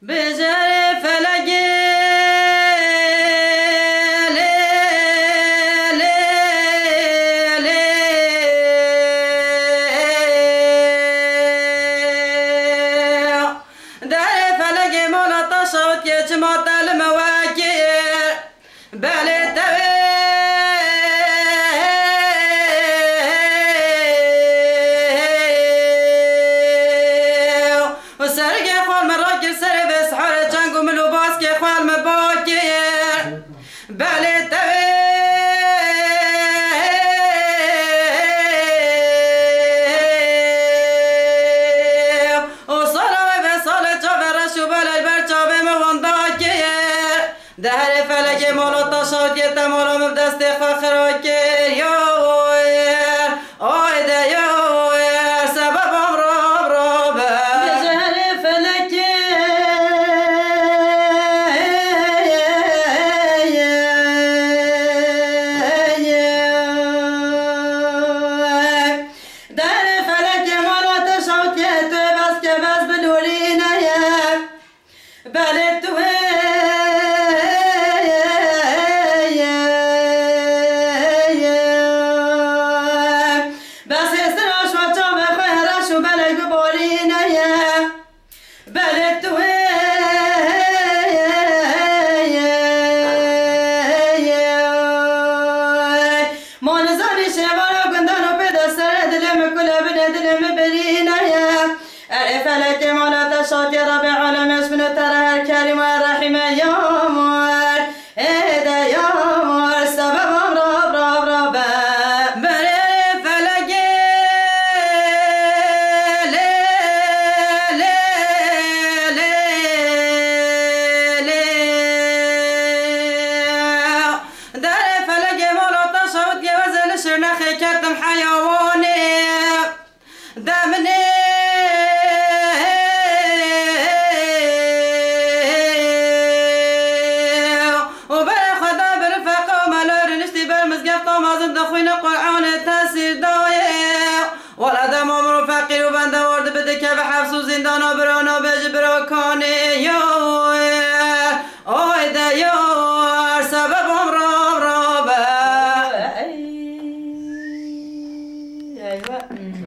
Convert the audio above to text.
بجري فلقي جمعت المواكب بالي وسرق اخوان مراكب سرب اسحار جانقو من وباسك اخوان مباكر بالي دهر فلك مولو تشاد يتمولو مبدست فخرك يوير اويدا يوير سبب امرب ربا بجهر فلك دهر فلك مولو تشاد يتبس كبس بالولينا بلدتو فلك مولا تشاط يا رب العالمين اسمنا ترى الكريم والرحيم يا مور ايدا يا مور سبب رب بري فلك دار فلك مولا تشاط يا وزن شرنخي كتم حيواني دامني وبرخ دابر فقوم لور نشتي بالمزقف طوم أظن دخوين القرآن